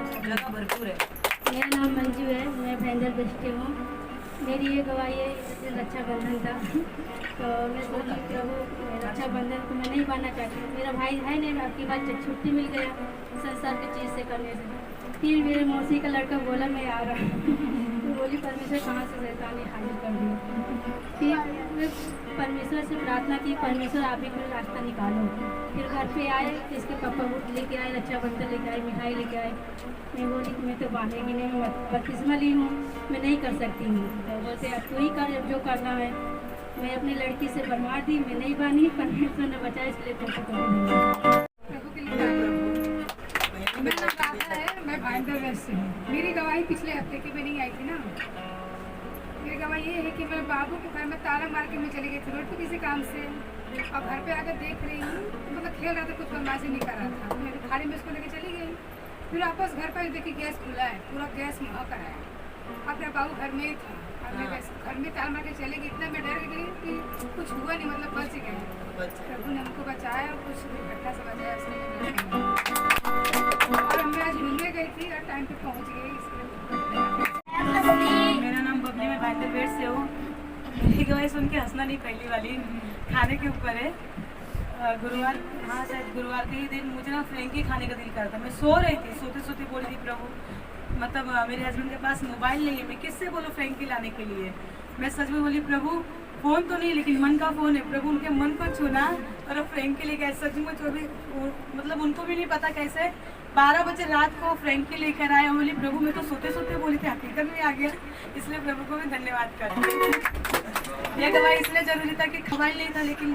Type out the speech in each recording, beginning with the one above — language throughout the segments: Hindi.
जगह भरपूर है। मेरा नाम मंजू है, मैं भेंदर दृष्टि हूँ। मेरी ये गवाही है, जैसे रक्षाबंधन था तो मैं सोची प्रभु रक्षाबंधन को मैं नहीं पाना चाहती हूँ। मेरा भाई है नहीं, आपकी बात छुट्टी मिल गया संसार की चीज़ से करने से। फिर मेरे मौसी का लड़का बोला मैं आ रहा तो बोली परमेश्वर कहाँ से शैतान ने हाजिर कर दिया। फिर मैं परमेश्वर से प्रार्थना की, परमेश्वर आप ही कोई रास्ता निकालो। फिर घर पे आए, इसके पापा बुट लेके आए, रक्षाबंधन लेके आए, मिठाई लेके आए। मैं बोली कि मैं तो बांधेगी नहीं, मैं बपतिस्मा ली हूँ, मैं नहीं कर सकती हूँ। तो बोलते अब तू ही कर जो करना है। मैं अपनी लड़की से बनवा दी, मैं नहीं बांधी, परमेश्वर ने बचाया, इसलिए तुमको प्रभु के लिए मेरा नाम राधा है, मैं भाईंदर वेस्ट से हूँ। मेरी गवाही पिछले हफ्ते की में नहीं आई थी ना। मेरी गवाही ये है कि मैं बाबू के घर में ताला मार के मैं चली गई थी रोड पे किसी काम से, और घर पे आकर देख रही हूँ मतलब खेल रहा था, कुछ बदमाशी नहीं कर रहा था। मैं खाड़ी में उसको लेके चली गई। फिर वापस घर पर देखी गैस खुला है, पूरा गैस महक रहा है। अब मेरा बाबू घर में ही था, और मैं घर में ताला मार के चली गई। इतना मैं डर गई कि कुछ हुआ नहीं, मतलब बच गए। प्रभु ने हमको बचाया और कुछ घटना से बचाया उसने। और मैं आज घूमने गई थी और टाइम पे पहुंच गई। मेरा नाम बबली, मैं भाईंदर वेट से हूँ। मेरी गवाही सुन के हंसना नहीं, पहली वाली खाने के ऊपर है। गुरुवार, हाँ शायद गुरुवार के ही दिन मुझे ना फ्रेंकी खाने का दिल कर था। मैं सो रही थी, सोते सोते बोली थी प्रभु मतलब मेरे हस्बैंड के पास मोबाइल नहीं है, मैं किससे बोलूँ फ्रेंकी लाने के लिए। मैं सच में बोली प्रभु फ़ोन तो नहीं लेकिन मन का फ़ोन है। प्रभु उनके मन को छूना और फ्रेंकी लेकर सचमुच वो भी मतलब उनको भी नहीं पता कैसे 12 बजे रात को फ्रेंकी लेकर आए। बोली प्रभु मैं तो सोते सोते बोली थी, हकीकत में आ गया। इसलिए प्रभु को भी धन्यवाद करती हूँ। यह गवाही इसलिए जरूरी था कि मोबाइल नहीं था, लेकिन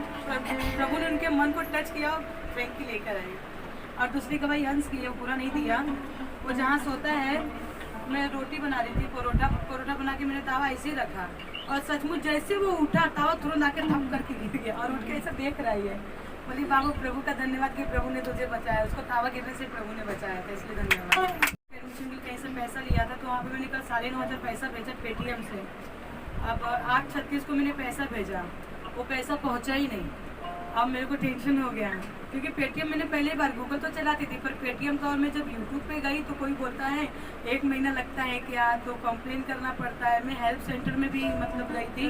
प्रभु ने उनके मन को टच किया और फ्रेंकी लेकर आए। और दूसरी गवाही हंस की है, वो पूरा नहीं दिया। वो जहाँ सोता है, मैं रोटी बना रही थी, परोठा बना के मैंने तावा ऐसे ही रखा, और सचमुच जैसे वो उठा तावा तुरंत आकर थप करके गिर गया और उठ के ऐसा देख रही है। बोली बाबू प्रभु का धन्यवाद कि प्रभु ने तुझे बचाया। उसको तावा गिरने से प्रभु ने बचाया था, इसलिए धन्यवाद। कहीं से पैसा लिया था तो वहाँ पे मैंने कल 9,500 पैसा भेजा पेटीएम से। अब 8:36 को मैंने पैसा भेजा, वो पैसा पहुँचा ही नहीं। अब मेरे को टेंशन हो गया, क्योंकि पेटीएम मैंने पहले बार गूगल तो चलाती थी, पर पेटीएम का और मैं जब यूट्यूब पे गई तो कोई बोलता है 1 महीना लगता है क्या, तो कंप्लेन करना पड़ता है। मैं हेल्प सेंटर में भी मतलब गई थी,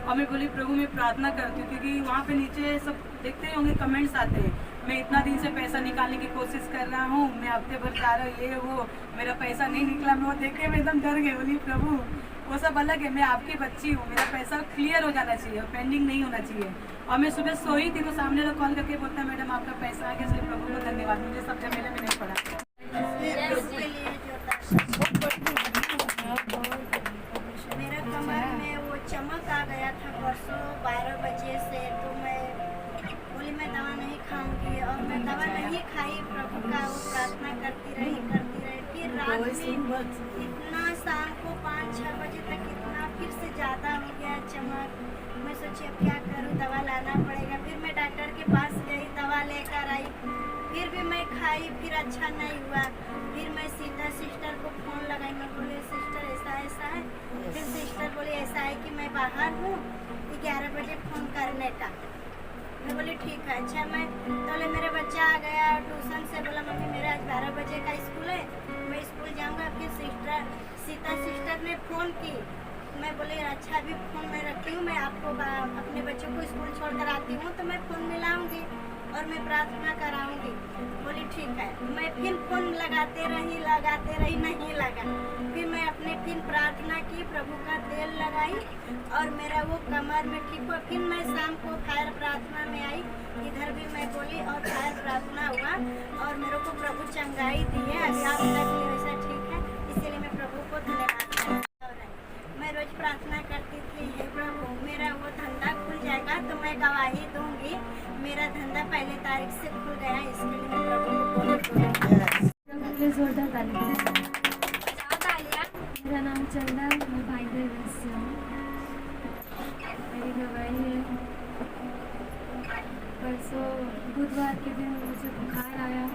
और मैं बोली प्रभु मैं प्रार्थना करती हूँ, क्योंकि वहाँ पे नीचे सब देखते होंगे कमेंट्स आते हैं, मैं इतना दिन से पैसा निकालने की कोशिश कर रहा हूँ, मैं हफ्ते भर जा रहा हूँ, ये वो मेरा पैसा नहीं निकला। मैं वो देख के मैं एकदम डर गई। बोली प्रभु वो सब अलग है, मैं आपकी बच्ची हूँ, मेरा पैसा क्लियर हो जाना चाहिए और पेंडिंग नहीं होना चाहिए। और मैं सुबह सोई थी तो सामने तो कॉल करके बोलता है मैडम आपका पैसा आ गया। इसलिए प्रभु को धन्यवाद, मुझे सब झमेले में नहीं पड़ा। मेरा कमर में वो चमक आ गया था परसों 12 बजे से, तो मैं बोली मैं दवा नहीं खाऊंगी, और मैं दवा नहीं खाई। प्रभु का वो प्रार्थना करती रही। फिर रात में इतना शाम को 5-6 बजे तक इतना फिर से ज़्यादा हो गया चमक। मैं सोची अब क्या करूँ, दवा लाना पड़ेगा। फिर मैं डॉक्टर के पास गई, दवा लेकर आई, फिर भी मैं खाई, फिर अच्छा नहीं हुआ। फिर मैं सीधा सिस्टर को फ़ोन लगाई, मैं बोली सिस्टर ऐसा है। फिर सिस्टर बोली ऐसा है कि मैं बाहर हूँ, 11 बजे फ़ोन करने का। मैं बोली ठीक है। अच्छा मैं तो मेरा बच्चा आ गया ट्यूशन से, बोला मम्मी मेरा आज 12 बजे का स्कूल है, मैं स्कूल जाऊँगा। फिर सीता सिस्टर ने फ़ोन की, मैं बोली अच्छा अभी फ़ोन मैं रखती हूँ, मैं आपको अपने बच्चों को स्कूल छोड़ कर आती हूँ तो मैं फ़ोन मिलाऊंगी और मैं प्रार्थना कराऊंगी। बोली ठीक है। मैं फिर फ़ोन लगाते रही, नहीं लगा। फिर मैं अपने फिर प्रार्थना की, प्रभु का तेल लगाई और मेरा वो कमर में ठीक हुआ। फिर मैं शाम को फायर प्रार्थना में आई, इधर भी मैं बोली और फायर प्रार्थना हुआ और मेरे को प्रभु चंगाई दी है। अभी आप तक वैसा ठीक है, इसीलिए मैं प्रभु को धन्यवाद करती हूँ। मैं रोज प्रार्थना करती थी हे प्रभु मेरा वो धंधा खुल जाएगा तो मैं गवाही दूंगी। मेरा धंधा 1 तारीख से खुल गया, इसके लिए मैं प्रभु को बहुत मेरा नाम चंदा, मैं भाईंदर वेस्ट से हूँ। मेरी गवाही है परसों बुधवार के दिन मुझे बुखार आया,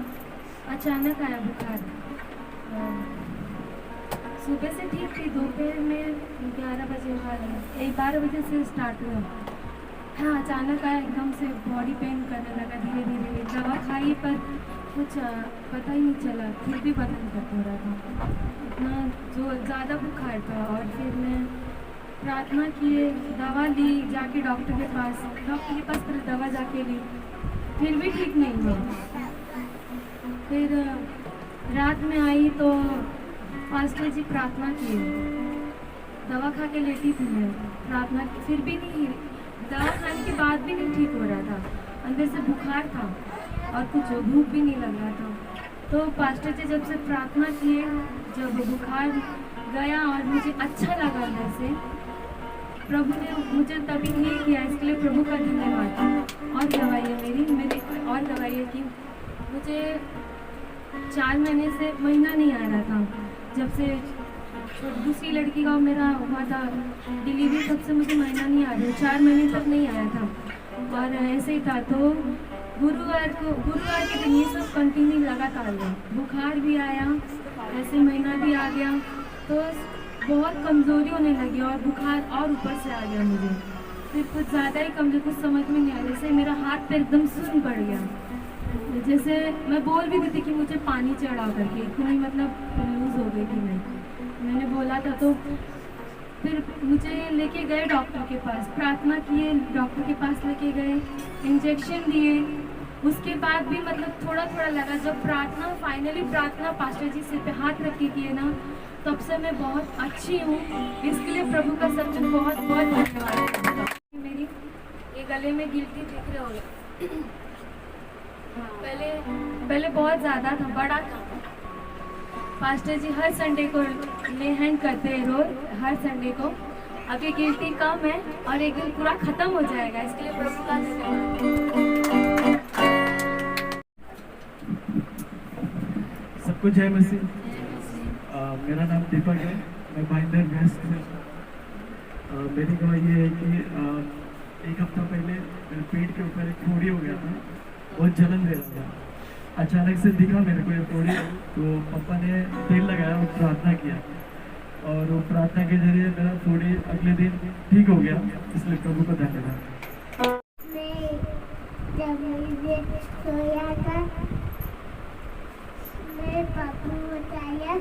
अचानक आया बुखार। सुबह से ठीक थी, दोपहर में 11 बजे वाले 12 बजे से स्टार्ट हुआ। हाँ अचानक आया, एकदम से बॉडी पेन करने लगा धीरे धीरे। दवा खाई पर कुछ पता ही नहीं चला, फिर भी बदन दर्द हो रहा था, इतना जो ज़्यादा बुखार था। और फिर मैं प्रार्थना किए, दवा ली, जाके डॉक्टर के पास पहले दवा जाके ली, फिर भी ठीक नहीं हुआ। फिर रात में आई तो पास्टर जी प्रार्थना किए, दवा खा के लेटी थी मैं, प्रार्थना की, फिर भी नहीं, दवा खाने के बाद भी नहीं ठीक हो रहा था, अंदर से बुखार था और कुछ भूख भी नहीं लग रहा था। तो पास्टर जी जब से प्रार्थना किए, जब बुखार गया और मुझे अच्छा लगा अंदर से, प्रभु ने मुझे तभी नहीं किया, इसके लिए प्रभु का धन्यवाद। और गवाही है मेरी और गवाही है कि मुझे 4 महीने से महीना नहीं आ रहा था, जब से दूसरी लड़की का मेरा हुआ था डिलीवरी, तब से मुझे महीना नहीं आ रहा, 4 महीने तक नहीं आया था। और ऐसे ही था, तो गुरुवार के दिन ये सब कंटिन्यू लगातार हुआ, बुखार भी आया, ऐसे महीना भी आ गया, तो बहुत कमज़ोरी होने लगी और बुखार और ऊपर से आ गया मुझे, फिर कुछ ज़्यादा ही कमज़ोरी, कुछ समझ में नहीं आया, जैसे मेरा हाथ पे एकदम सुन्न पड़ गया, जैसे मैं बोल भी दी थी कि मुझे पानी चढ़ा करके, इतनी मतलब लूज़ हो गई थी मैंने बोला था। तो फिर मुझे लेके गए डॉक्टर के पास, प्रार्थना किए, डॉक्टर के पास लेके गए, इंजेक्शन दिए, उसके बाद भी मतलब थोड़ा थोड़ा लगा। जब प्रार्थना फाइनली प्रार्थना पास्टर जी सिर पे हाथ रख के किए ना, तब से मैं बहुत अच्छी हूँ, इसके लिए प्रभु का सच में बहुत बहुत धन्यवाद। मेरी ये गले में गिल्टी दिख रहे होगा, पहले बहुत ज़्यादा था, बड़ा था। पास्टर जी हर संडे को ले हैंड करते हैं, रोज हर संडे को। अब ये गिल्टी कम है और एक दिन पूरा खत्म हो जाएगा, इसके लिए प्रभु का धन्यवाद। सबको जय मसीह। मेरा नाम दीपक है, मैं भाईंदर वेस्ट से। मेरी गवाही ये है कि एक हफ्ता पहले मेरे पेट के ऊपर एक फोड़ी हो गया था, बहुत जलन दे रहा था। अचानक से दिखा मेरे को ये फोड़ी, तो पापा ने तेल लगाया और प्रार्थना किया, और वो प्रार्थना के जरिए मेरा फोड़ी अगले दिन ठीक हो गया, इसलिए प्रभु को धन्यवाद। सोया था, मेरे पापा ने बताया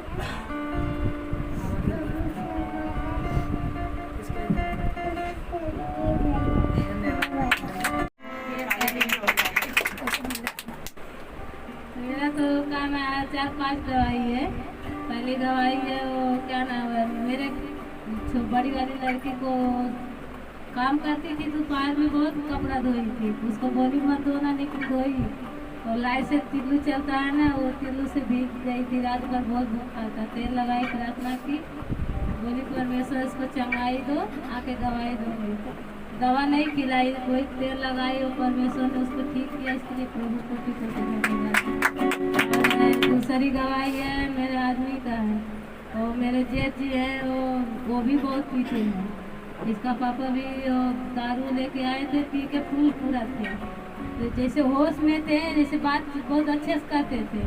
मेरा तो काम है 4-5 दवाई है। पहली दवाई है वो क्या नाम है, मेरे बड़ी वाली लड़की को काम करती थी दोपहर में, बहुत कपड़ा धोई थी, उसको बोली मत धोना, लेकिन धोई, और लाइट से तिल्लू चलता है ना, वो तिल्लू से भीग गई थी, रात भर बहुत भूखा था। तेल लगाई, प्रार्थना की, बोली परमेश्वर इसको चंगाई दो, आके दवाई दूंगी। दवा नहीं खिलाई, कोई तेल लगाई और परमेश्वर ने उसको ठीक किया, इसके लिए प्रभु को और दूसरी दवाई है मेरे आदमी का है, और मेरे जेठ जी है, वो भी बहुत पीते हैं। इसका पापा भी दारू लेके आए थे, पी के फूल पूरा थे, तो जैसे होश में थे, जैसे बात बहुत अच्छे से करते थे।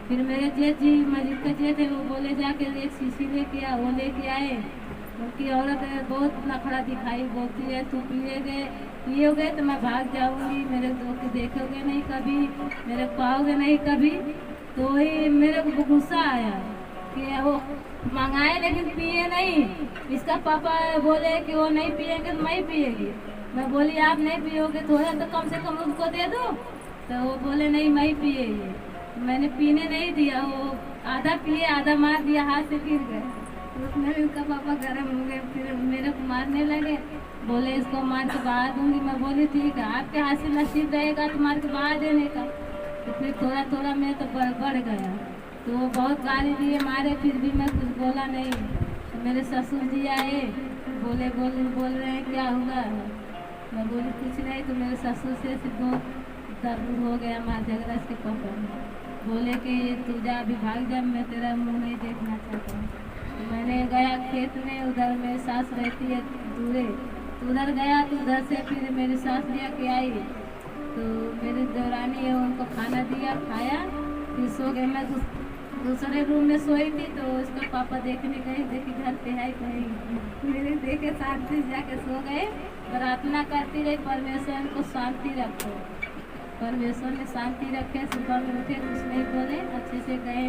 फिर मेरे जेठ जी, मस्जिद के जेठ है, वो बोले जाके एक शीशी लेके आ, वो लेके आए। उनकी औरत बहुत नखरा दिखाई, बोलती है तू पियोगे तो मैं भाग जाऊंगी, मेरे को देखोगे नहीं कभी, मेरे को पाओगे नहीं कभी। तो वही मेरे को गुस्सा आया कि वो मंगाए लेकिन पिए नहीं। इसका पापा बोले कि वो नहीं पिएंगे तो मैं पिएगी। मैं बोली आप नहीं पियोगे, थोड़ा तो कम से कम उसको दे दो, तो वो बोले नहीं मैं पिएगी। मैंने पीने नहीं दिया, वो आधा पिए, आधा मार दिया, हाथ से गिर गए। उसमें भी उसका पापा गर्म हो गए, फिर मेरे को मारने लगे, बोले इसको मार के बाहर दूंगी। मैं बोली ठीक है, आपके हाथ से नसीब रहेगा तो मार के बाहर देने का। तो फिर थोड़ा थोड़ा मैं तो बढ़ गया, तो वो बहुत गाली दिए, मारे, फिर भी मैं कुछ बोला नहीं। तो मेरे ससुर जी आए, बोल रहे हैं क्या हुआ। मैं बोली कुछ नहीं। तो मेरे ससुर से बहुत दर्द हो गया, मार झगड़ा इसके पापा ने बोले कि तू जा, अभी भाग जा, मैं तेरा मुँह नहीं देखना चाहता हूँ। मैंने गया खेत में, उधर मेरी सास रहती है दूरे, तो उधर गया, तो उधर से फिर मेरी सास लिया के आई, तो मेरी देवरानी है, उनको खाना दिया, खाया, फिर सो गए। मैं दूसरे रूम में सोई थी, तो उसका पापा देखने गए, देखी घर पे है कहीं, मेरे देखे साथ से जाके सो गए। प्रार्थना करती रही, परमेश्वर को शांति रखो, परमेश्वर ने शांति रखे। सुबह में उठे कुछ नहीं बोले, अच्छे से गए,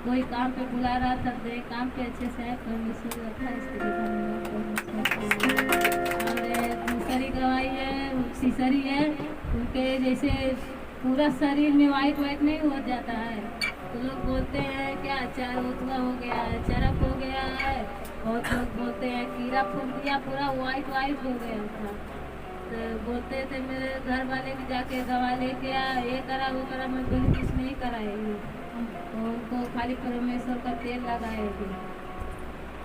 कोई काम पे बुला रहा था गए काम पे अच्छे से आए, परमेश्वर रखा। इसके और दूसरी गवाही है सीसरी है, उनके जैसे पूरा शरीर में वाइट वाइट नहीं हो जाता है, तो लोग बोलते हैं क्या चार उतवा हो गया है, चरक हो गया है, बहुत लोग बोलते हैं कीड़ा फूल दिया, पूरा वाइट वाइट हो गया था। तो बोलते थे मेरे घर वाले भी जाके दवा लेके आ, ये करा वो करा, मैं बोली कुछ नहीं कराएगी। तो उनको खाली परमेश्वर का तेल लगाएगी,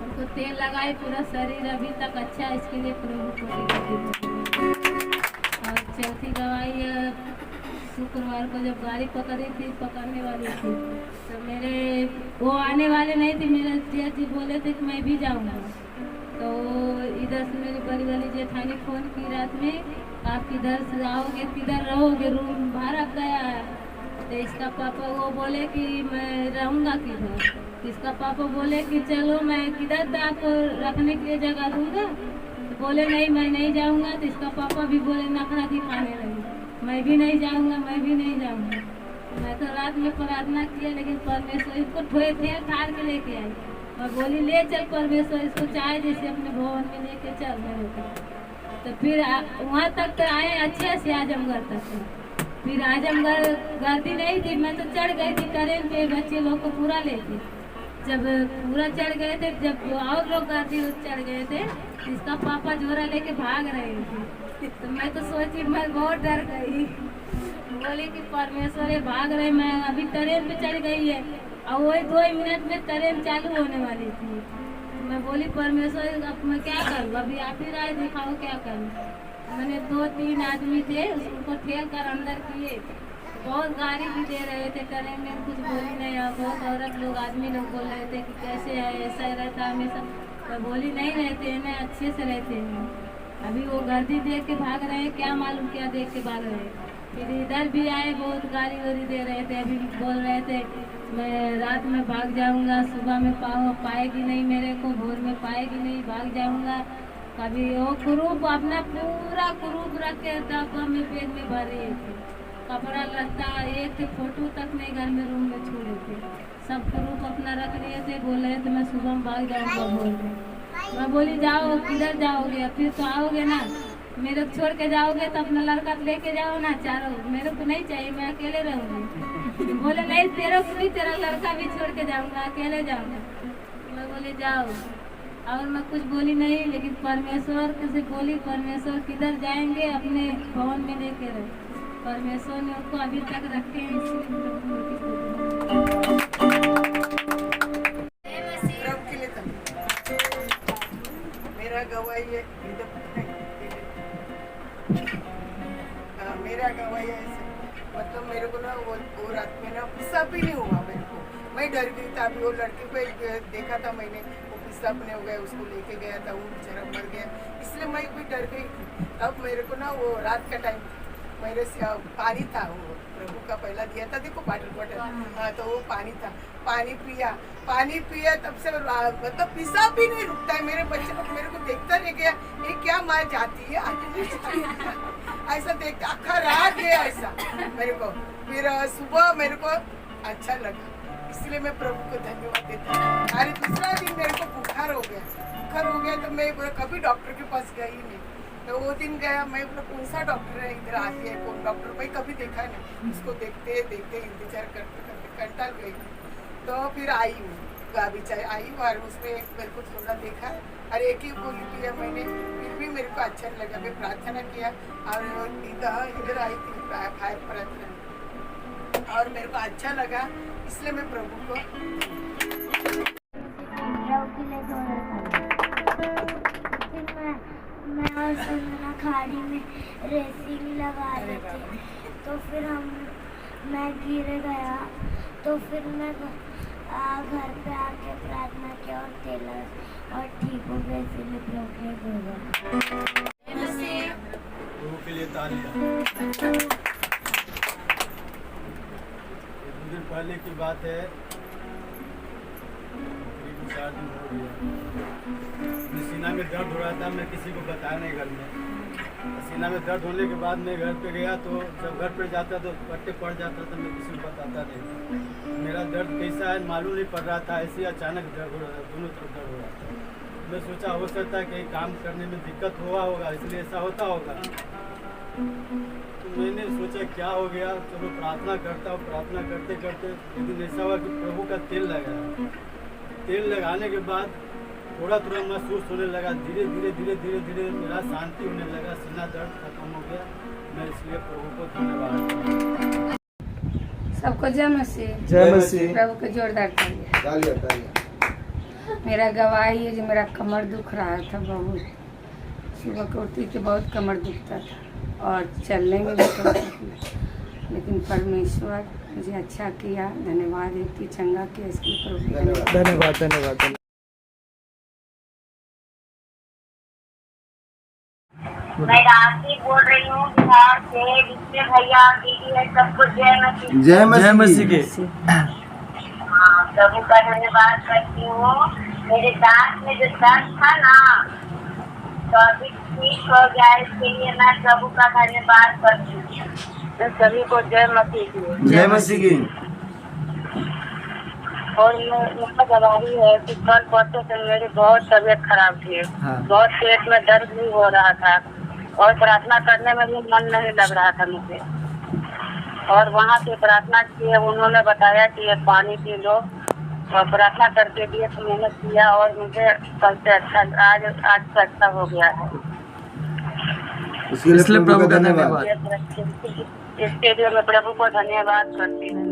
उनको तेल लगाए, पूरा शरीर अभी तक अच्छा है, इसके लिए प्रभु को और चौथी गवाही है शुक्रवार को जब गाड़ी पकड़ने वाली थी, तो मेरे वो आने वाले नहीं थे, मेरे जिया जी बोले थे कि मैं भी जाऊंगा। तो इधर से मेरी बड़ी वाली जेठानी फ़ोन की रात में, आप किधर से आओगे, किधर रहोगे, रूम भाड़ा गया है। तो इसका पापा वो बोले कि मैं रहूँगा किधर, इसका पापा बोले कि चलो मैं किधर आपको रखने के लिए जगह दूँगा, तो बोले नहीं मैं नहीं जाऊँगा। तो इसका पापा भी बोले नखरा दिखाने लगे, मैं भी नहीं जाऊँगा, मैं भी नहीं जाऊँगा। मैं तो रात में प्रार्थना किया, लेकिन परमेश्वर इसको ठोए थे ठार के लेके आई। मैं बोली ले चल परमेश्वर, इसको चाहे जैसे अपने भवन में लेके चल मेरे को। तो फिर वहाँ तक तो आए अच्छे से आजमगढ़ तक। फिर आजमगढ़ गर्दी नहीं थी, मैं तो चढ़ गई थी ट्रेन पे, बच्चे लोग को पूरा लेके। जब पूरा चढ़ गए थे, जब और लोग गर्दी चढ़ गए थे, इसका पापा झोरा लेके भाग रहे थे। तो मैं तो सोची, मैं बहुत डर गई, बोली कि परमेश्वर भाग रहे, मैं अभी ट्रेन पे चढ़ गई है और वही 2 मिनट में ट्रेन चालू होने वाली थी। मैं बोली परमेश्वर अब मैं क्या करूँ, अभी आप ही राय दिखाओ क्या करूँ। मैंने 2-3 आदमी थे उसको ठेल कर अंदर किए, बहुत गाड़ी भी दे रहे थे ट्रेन में, कुछ बोली नहीं। और बहुत औरत लोग आदमी लोग बोल रहे थे कि कैसे है, ऐसा ही रहता हमेशा। मैं बोली नहीं रहते हैं ना, अच्छे से रहते हैं। अभी वो गर्दी देख के भाग रहे हैं, क्या मालूम क्या देख के भाग रहे हैं। फिर इधर भी आए, बहुत गाड़ी वाड़ी दे रहे थे, अभी बोल रहे थे मैं रात में भाग जाऊंगा, सुबह में पाएगी नहीं मेरे को, भोर में पाएगी नहीं, भाग जाऊंगा। कभी वो कुरूप अपना पूरा कुरूप रख के डब्बा में बैग में भर रहे थे, कपड़ा लत्ता एक फोटो तक नहीं घर में रूम में छोड़े थे, सब कुरूप अपना रख रहे थे। बोल रहे थे मैं सुबह में भाग जाऊंगा भोर में। मैं बोली जाओ, किधर जाओगे, फिर तो आओगे ना, मेरे को छोड़ के जाओगे तो अपना लड़का लेके जाओ ना, चारों मेरे को नहीं चाहिए, मैं अकेले रहूँगी। बोले नहीं तेरे को नहीं, तेरा लड़का भी छोड़ के जाऊँगा, अकेले जाऊँगा। मैं बोली जाओ, और मैं कुछ बोली नहीं, लेकिन परमेश्वर से बोली परमेश्वर किधर जाएंगे, अपने भवन में लेके रहे। परमेश्वर ने उनको अभी तक रखे हैं। मेरा गवाही है, मेरा गवाही है ऐसे, मतलब मेरे को ना वो रात में ना पिस्सा भी नहीं हुआ मेरे को, मैं डर गई था। अभी वो लड़के को देखा था मैंने, वो पिस्सा अपने हो गया, उसको लेके गया था, वो बेचारा मर गया, इसलिए मैं भी डर गई थी। अब मेरे को ना वो रात का टाइम मेरे से पानी था, वो प्रभु का पहला दिया था देखो वाटर बॉटल, हाँ तो वो पानी था, पानी पिया तब से मतलब पिस्सा भी नहीं रुकता है। मेरे बच्चे लोग मेरे को देखता रह गया, ये क्या माँ जाती है ऐसा देखता, आखा रात गया ऐसा मेरे को। फिर सुबह मेरे को अच्छा लगा, इसलिए मैं प्रभु को धन्यवाद देता हूँ। अरे दूसरा दिन मेरे को बुखार हो गया तो मैं कभी डॉक्टर के पास गई नहीं। तो वो दिन गया, मैं बोला कौन सा डॉक्टर है इधर आती है, कौन डॉक्टर, मैं कभी देखा नहीं। उसको देखते इंतजार करते कंटाल गई। तो फिर आई हूँ बेचारी आई हूँ, और उसमें मेरे को थोड़ा देखा और एक ही गोली किया मैंने, फिर भी मेरे को अच्छा नहीं लगा। मैं प्रार्थना किया और इधर आई थी फायर प्रार्थना, और मेरे को अच्छा लगा, इसलिए मैं प्रभु को मैं और सुनना खाड़ी में रेसिंग लगा रहे थे, तो फिर मैं गिर गया, तो फिर मैं घर पे आके प्रार्थना किया और तेल और ठीक हो गया, इसलिए प्रभु होगा। प्रभु के लिए तालियां। 2 दिन पहले की बात है, करीब 4 दिन हो गया, सीना में दर्द हो रहा था, मैं किसी को बताया नहीं घर में। सीना में दर्द होने के बाद मैं घर पे गया, तो जब घर पे जाता तो पट्टे पड़ जाता था, मैं किसी को बताता नहीं। मेरा दर्द कैसा है मालूम नहीं पड़ रहा था, ऐसे अचानक दर्द हो रहा था, दोनों तरफ दर्द हो रहा था। मैं सोचा हो सकता है कहीं काम करने में दिक्कत हुआ होगा, इसलिए ऐसा होता होगा। तो मैंने सोचा क्या हो गया, चलो प्रार्थना करता हूँ। प्रार्थना करते करते एक दिन ऐसा हुआ कि प्रभु का तेल लगाया। तेल लगाने के बाद थोड़ा थोड़ा महसूस होने लगा, धीरे धीरे धीरे धीरे धीरे मेरा शांति होने लगा, सीना दर्द खत्म हो गया। मैं इसलिए प्रभु को धन्यवाद। सबको जय मसीह। जय मसीह। प्रभु को जोरदार तालियां। मेरा गवाही है जो मेरा कमर दुख रहा था बहुत, सुबह को उठती थी बहुत कमर दुखता था और चलने में भी थोड़ा, लेकिन परमेश्वर मुझे अच्छा किया। धन्यवाद, इतनी चंगा किया, इसके प्रभु धन्यवाद धन्यवाद। मैं राशि बोल रही हूँ बिहार से। जितने भैया दीदी है सबको जय मसीह। जय मसीह के। हाँ, प्रभु का धन्यवाद करती हूँ। मेरे दांत में जो दर्द था ना, तो अभी ठीक हो गया। इसके लिए मैं प्रभु का धन्यवाद करती हूँ। मैं सभी को जय मसीह की। जय मसीह की। और मेरा गवाही है कि कल परसों से मेरी बहुत तबीयत खराब थी। बहुत पेट में दर्द भी हो रहा था और प्रार्थना करने में भी मन नहीं लग रहा था मुझे। और वहाँ से प्रार्थना किए, उन्होंने बताया कि ये पानी पी लो, और प्रार्थना करके दिए तो मैंने किया और मुझे कल से अच्छा, आज से अच्छा हो गया है। इसके लिए प्रभु का धन्यवाद। इसके लिए मैं प्रभु को धन्यवाद करती हूँ।